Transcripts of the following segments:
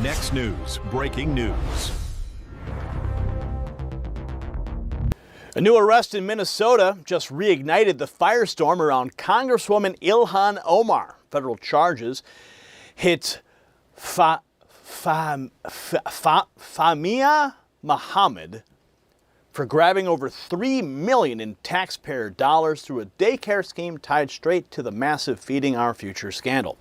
Next News, breaking news. A new arrest in Minnesota just reignited the firestorm around Congresswoman Ilhan Omar. Federal charges hit Fahima Mahamud for grabbing over $3 million in taxpayer dollars through a daycare scheme tied straight to the massive Feeding Our Future scandal.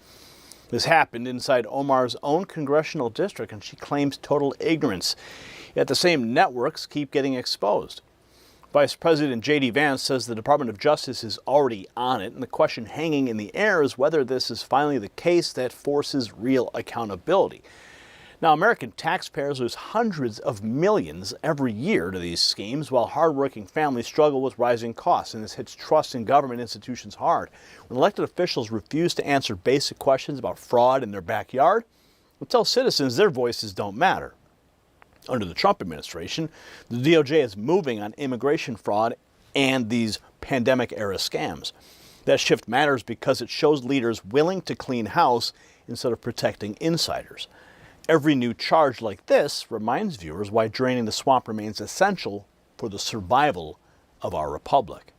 This happened inside Omar's own congressional district, and she claims total ignorance. Yet the same networks keep getting exposed. Vice President J.D. Vance says the Department of Justice is already on it, and the question hanging in the air is whether this is finally the case that forces real accountability. Now, American taxpayers lose hundreds of millions every year to these schemes, while hardworking families struggle with rising costs, and this hits trust in government institutions hard. When elected officials refuse to answer basic questions about fraud in their backyard, and tell citizens their voices don't matter. Under the Trump administration, the DOJ is moving on immigration fraud and these pandemic-era scams. That shift matters because it shows leaders willing to clean house instead of protecting insiders. Every new charge like this reminds viewers why draining the swamp remains essential for the survival of our republic.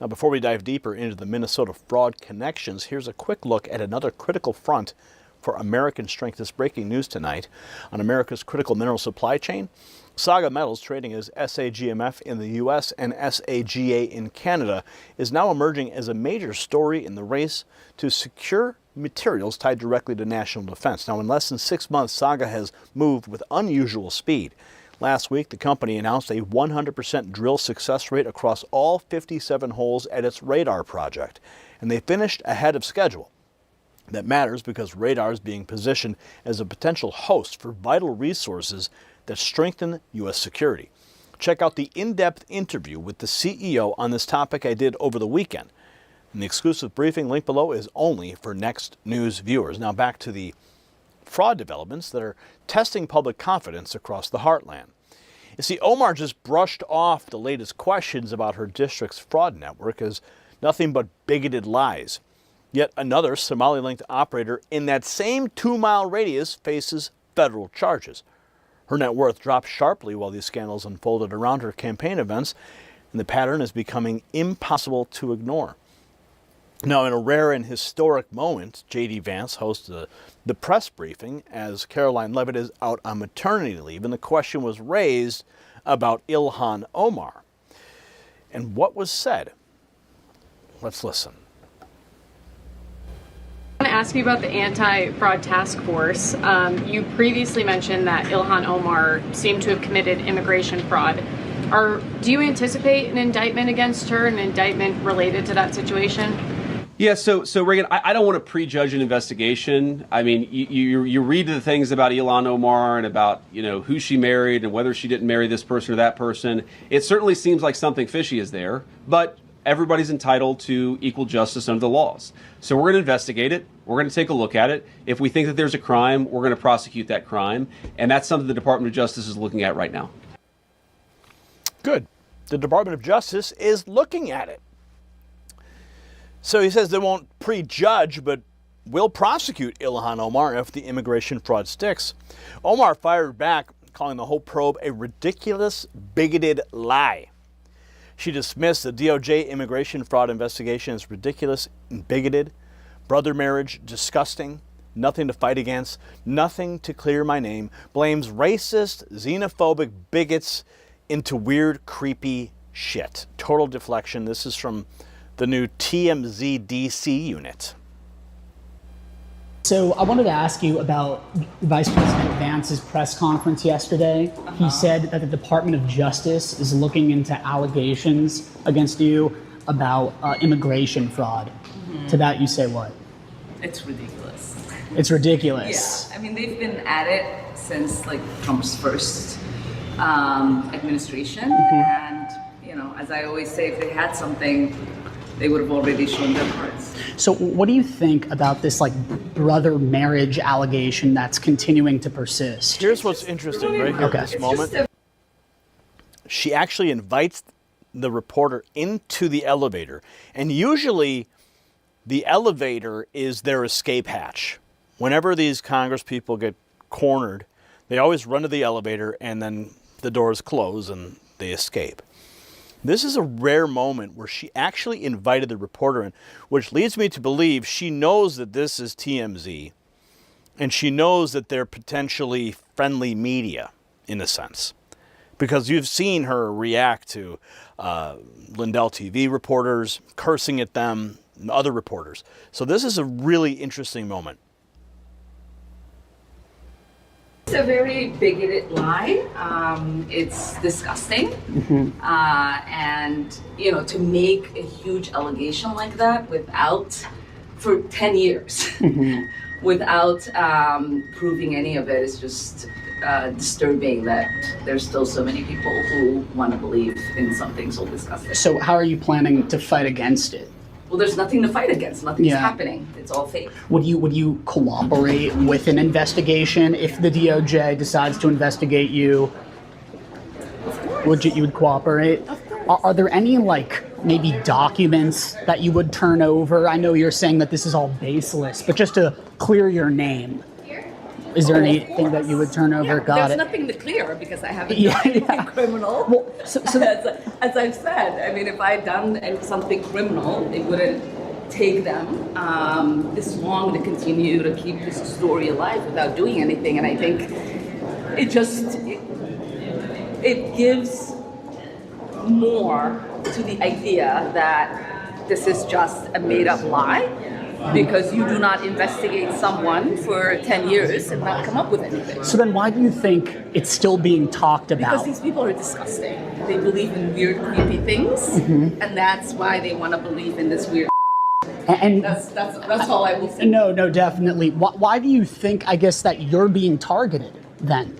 Now, before we dive deeper into the Minnesota fraud connections, here's a quick look at another critical front for American strength. This breaking news tonight on America's critical mineral supply chain. SAGA Metals, trading as SAGMF in the U.S. and SAGA in Canada, is now emerging as a major story in the race to secure materials tied directly to national defense. Now, in less than 6 months, SAGA has moved with unusual speed. Last week, the company announced a 100% drill success rate across all 57 holes at its radar project, and they finished ahead of schedule. That matters because radar is being positioned as a potential host for vital resources that strengthen U.S. security. Check out the in-depth interview with the CEO on this topic I did over the weekend. And the exclusive briefing link below is only for Next News viewers. Now back to the fraud developments that are testing public confidence across the heartland. You see, Omar just brushed off the latest questions about her district's fraud network as nothing but bigoted lies. Yet another Somali-linked operator in that same 2-mile radius faces federal charges. Her net worth dropped sharply while these scandals unfolded around her campaign events, and the pattern is becoming impossible to ignore. Now, in a rare and historic moment, J.D. Vance hosted the press briefing as Caroline Leavitt is out on maternity leave, and the question was raised about Ilhan Omar. And what was said? Let's listen. I want to ask you about the anti-fraud task force. You previously mentioned that Ilhan Omar seemed to have committed immigration fraud. Do you anticipate an indictment against her, an indictment related to that situation? Yeah, so Reagan, I don't want to prejudge an investigation. I mean, you read the things about Ilhan Omar and about, who she married and whether she didn't marry this person or that person. It certainly seems like something fishy is there, but everybody's entitled to equal justice under the laws. So we're going to investigate it. We're going to take a look at it. If we think that there's a crime, we're going to prosecute that crime. And that's something the Department of Justice is looking at right now. Good. The Department of Justice is looking at it. So he says they won't prejudge, but will prosecute Ilhan Omar if the immigration fraud sticks. Omar fired back, calling the whole probe a ridiculous, bigoted lie. She dismissed the DOJ immigration fraud investigation as ridiculous and bigoted, brother marriage disgusting, nothing to fight against, nothing to clear my name, blames racist, xenophobic bigots into weird, creepy shit. Total deflection. This is from the new TMZ DC unit. So I wanted to ask you about Vice President Vance's press conference yesterday. He said that the Department of Justice is looking into allegations against you about immigration fraud. To that you say what? It's ridiculous. It's ridiculous. Yeah, I mean, they've been at it since Trump's first administration. And, as I always say, if they had something, they would have already shown their cards. So what do you think about this brother marriage allegation that's continuing to persist? Here's what's interesting right here at this moment. She actually invites the reporter into the elevator, and usually the elevator is their escape hatch. Whenever these Congress people get cornered, they always run to the elevator and then the doors close and they escape. This is a rare moment where she actually invited the reporter in, which leads me to believe she knows that this is TMZ and she knows that they're potentially friendly media in a sense, because you've seen her react to Lindell TV reporters, cursing at them, and other reporters. So this is a really interesting moment. It's a very bigoted lie. It's disgusting. And, you know, to make a huge allegation like that for 10 years, without proving any of it is just disturbing that there's still so many people who want to believe in something so disgusting. So how are you planning to fight against it? Well, there's nothing to fight against. Nothing's happening. It's all fake. Would you cooperate with an investigation if the DOJ decides to investigate you? Of course. You would cooperate? Of course. Are there any maybe documents that you would turn over? I know you're saying that this is all baseless, but just to clear your name. Is there anything that you would turn over? There's nothing to clear because I haven't done anything criminal. Well, so as I've said, I mean, if I'd done something criminal, it wouldn't take them this long to continue to keep this story alive without doing anything. And I think it gives more to the idea that this is just a made-up lie, because you do not investigate someone for 10 years and not come up with anything. So then why do you think it's still being talked about? Because these people are disgusting. They believe in weird, creepy things, and that's why they want to believe in this weird. And that's all I will say. No, definitely. Why do you think, I guess, that you're being targeted then?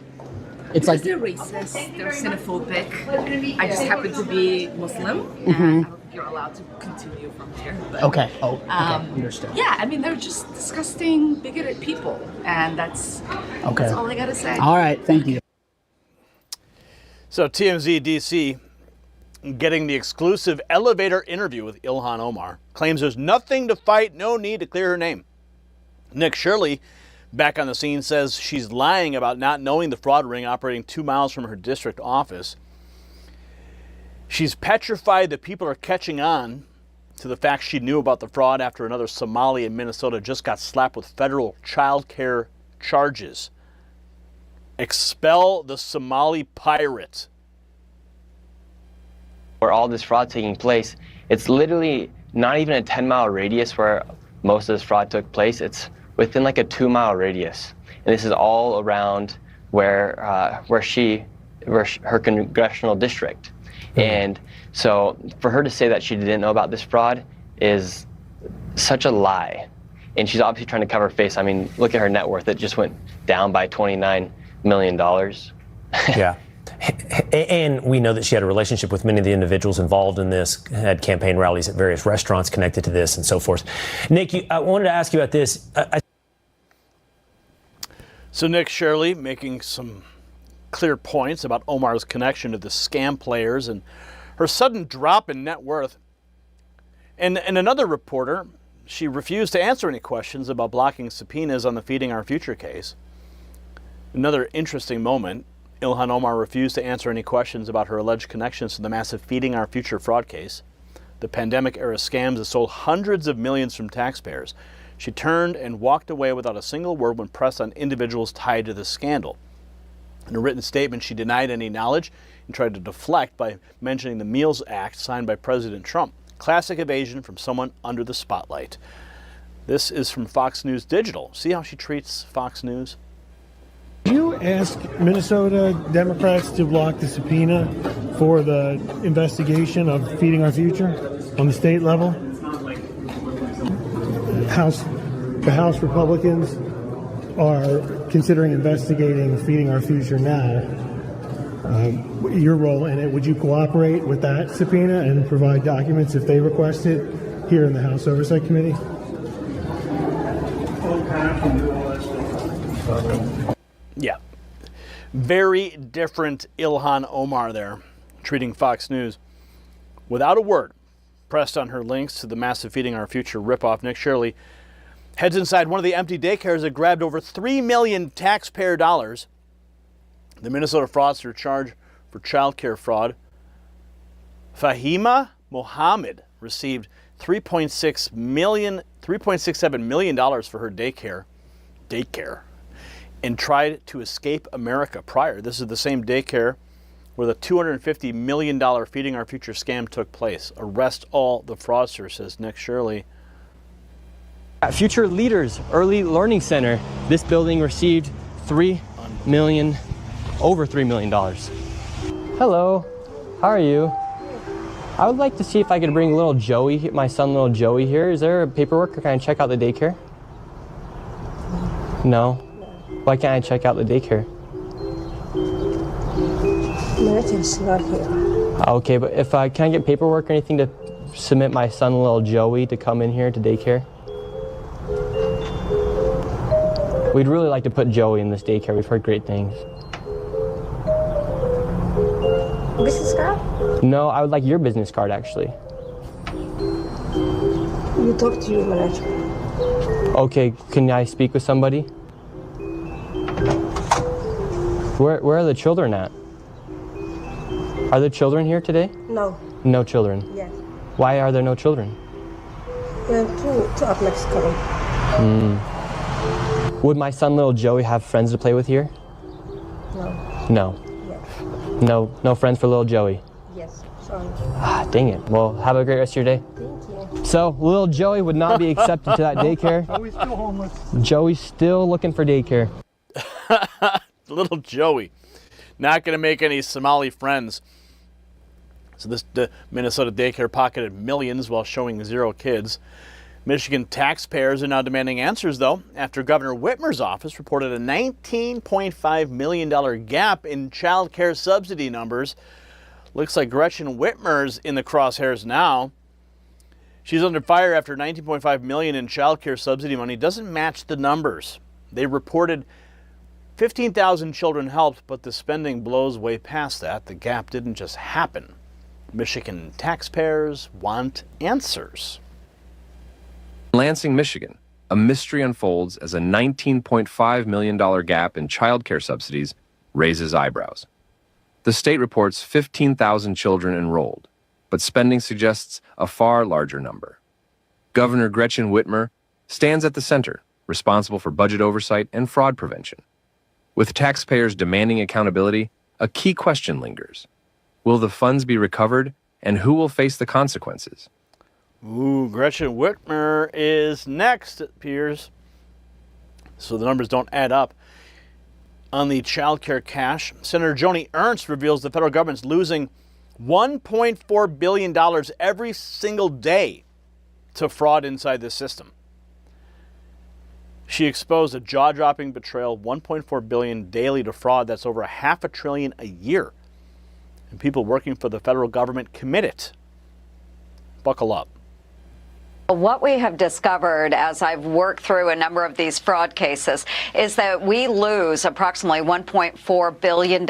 It's because they're racist, they're xenophobic. I just happen to be Muslim, and I don't think you're allowed to continue from there. But, okay. Understood. Yeah, I mean, they're just disgusting, bigoted people, and that's all I gotta say. All right, thank you. So TMZ DC, getting the exclusive elevator interview with Ilhan Omar, claims there's nothing to fight, no need to clear her name. Nick Shirley, back on the scene, says she's lying about not knowing the fraud ring operating 2 miles from her district office. She's petrified that people are catching on to the fact she knew about the fraud after another Somali in Minnesota just got slapped with federal child care charges. Expel the Somali pirate. Where all this fraud taking place, it's literally not even a 10-mile radius where most of this fraud took place. It's within like a 2-mile radius, and this is all around where her congressional district. And so for her to say that she didn't know about this fraud is such a lie, and she's obviously trying to cover her face. I mean, look at her net worth; it just went down by $29 million. Yeah. And we know that she had a relationship with many of the individuals involved in this, had campaign rallies at various restaurants connected to this and so forth. Nick, I wanted to ask you about this. So Nick Shirley making some clear points about Omar's connection to the scam players and her sudden drop in net worth. And another reporter, she refused to answer any questions about blocking subpoenas on the Feeding Our Future case. Another interesting moment. Ilhan Omar refused to answer any questions about her alleged connections to the massive Feeding Our Future fraud case, the pandemic-era scams that stole hundreds of millions from taxpayers. She turned and walked away without a single word when pressed on individuals tied to the scandal. In a written statement, she denied any knowledge and tried to deflect by mentioning the Meals Act signed by President Trump. Classic evasion from someone under the spotlight. This is from Fox News Digital. See how she treats Fox News? Did you ask Minnesota Democrats to block the subpoena for the investigation of Feeding Our Future on the state level? The House Republicans are considering investigating Feeding Our Future now. Your role in it, would you cooperate with that subpoena and provide documents if they request it here in the House Oversight Committee? Yeah. Very different Ilhan Omar there, treating Fox News. Without a word, pressed on her links to the massive Feeding Our Future ripoff, Nick Shirley Heads inside one of the empty daycares that grabbed over $3 million taxpayer dollars. The Minnesota fraudster charged for child care fraud. Fahima Mahamud received $3.67 million for her daycare, and tried to escape America prior. This is the same daycare where the $250 million Feeding Our Future scam took place. Arrest all the fraudsters, says Nick Shirley. At Future Leaders Early Learning Center, this building received over $3 million. Hello, how are you? I would like to see if I could bring little Joey, my son little Joey here. Is there paperwork or can I check out the daycare? No? Why can't I check out the daycare? It's not here. Okay, but if I can't get paperwork or anything to submit my son little Joey to come in here to daycare? We'd really like to put Joey in this daycare. We've heard great things. Business card? No, I would like your business card actually. You talk to your manager. Okay, can I speak with somebody? Where are the children at? Are there children here today? No. No children? Yes. Why are there no children? Two of Mexico. Would my son little Joey have friends to play with here? No. No. Yes. No friends for little Joey? Yes. Sorry. Ah, dang it. Well, have a great rest of your day. Thank you. So, little Joey would not be accepted to that daycare. Joey's still homeless. Joey's still looking for daycare. Little Joey. Not going to make any Somali friends. So the Minnesota daycare pocketed millions while showing 0 kids. Michigan taxpayers are now demanding answers, though, after Governor Whitmer's office reported a $19.5 million gap in child care subsidy numbers. Looks like Gretchen Whitmer's in the crosshairs now. She's under fire after $19.5 million in child care subsidy money doesn't match the numbers. They reported 15,000 children helped, but the spending blows way past that. The gap didn't just happen. Michigan taxpayers want answers. In Lansing, Michigan, a mystery unfolds as a $19.5 million gap in child care subsidies raises eyebrows. The state reports 15,000 children enrolled, but spending suggests a far larger number. Governor Gretchen Whitmer stands at the center, responsible for budget oversight and fraud prevention. With taxpayers demanding accountability, a key question lingers. Will the funds be recovered, and who will face the consequences? Ooh, Gretchen Whitmer is next, it appears. So the numbers don't add up. On the child care cash, Senator Joni Ernst reveals the federal government's losing $1.4 billion every single day to fraud inside the system. She exposed a jaw-dropping betrayal, $1.4 billion daily to fraud. That's over $500 billion a year. And people working for the federal government commit it. Buckle up. What we have discovered as I've worked through a number of these fraud cases is that we lose approximately $1.4 billion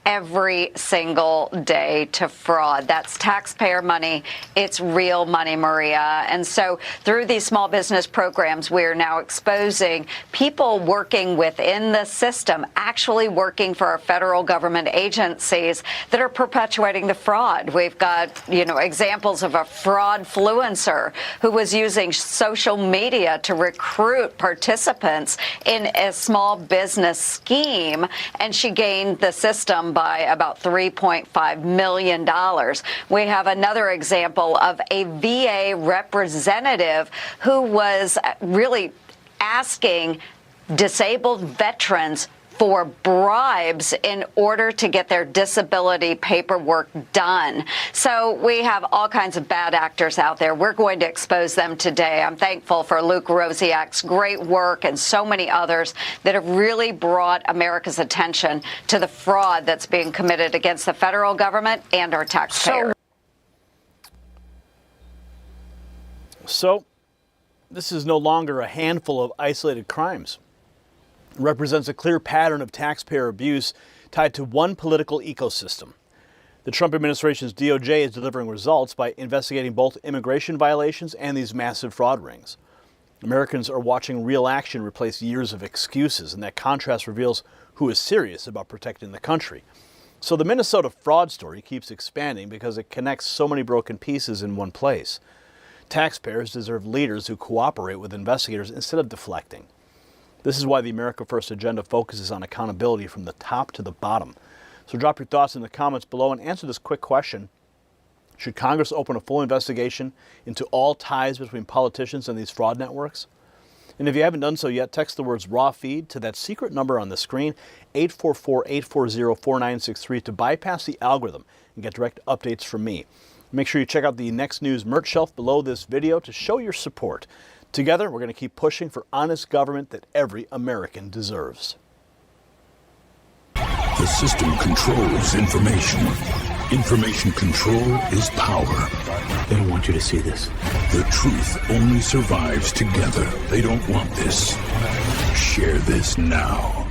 every single day to fraud. That's taxpayer money. It's real money, Maria. And so through these small business programs, we're now exposing people working within the system, actually working for our federal government agencies that are perpetuating the fraud. We've got, examples of a fraudfluencer who was using social media to recruit participants in a small business scheme, and she gained the system by about $3.5 million. We have another example of a VA representative who was really asking disabled veterans for bribes in order to get their disability paperwork done. So we have all kinds of bad actors out there. We're going to expose them today. I'm thankful for Luke Rosiak's great work and so many others that have really brought America's attention to the fraud that's being committed against the federal government and our taxpayers. So this is no longer a handful of isolated crimes. It represents a clear pattern of taxpayer abuse tied to one political ecosystem. The Trump administration's DOJ is delivering results by investigating both immigration violations and these massive fraud rings. Americans are watching real action replace years of excuses, and that contrast reveals who is serious about protecting the country. So the Minnesota fraud story keeps expanding because it connects so many broken pieces in one place. Taxpayers deserve leaders who cooperate with investigators instead of deflecting. This is why the America First agenda focuses on accountability from the top to the bottom. So drop your thoughts in the comments below and answer this quick question. Should Congress open a full investigation into all ties between politicians and these fraud networks? And if you haven't done so yet, text the words raw feed to that secret number on the screen, 844-840-4963, to bypass the algorithm and get direct updates from me. Make sure you check out the Next News merch shelf below this video to show your support. Together, we're going to keep pushing for honest government that every American deserves. The system controls information. Information control is power. They don't want you to see this. The truth only survives together. They don't want this. Share this now.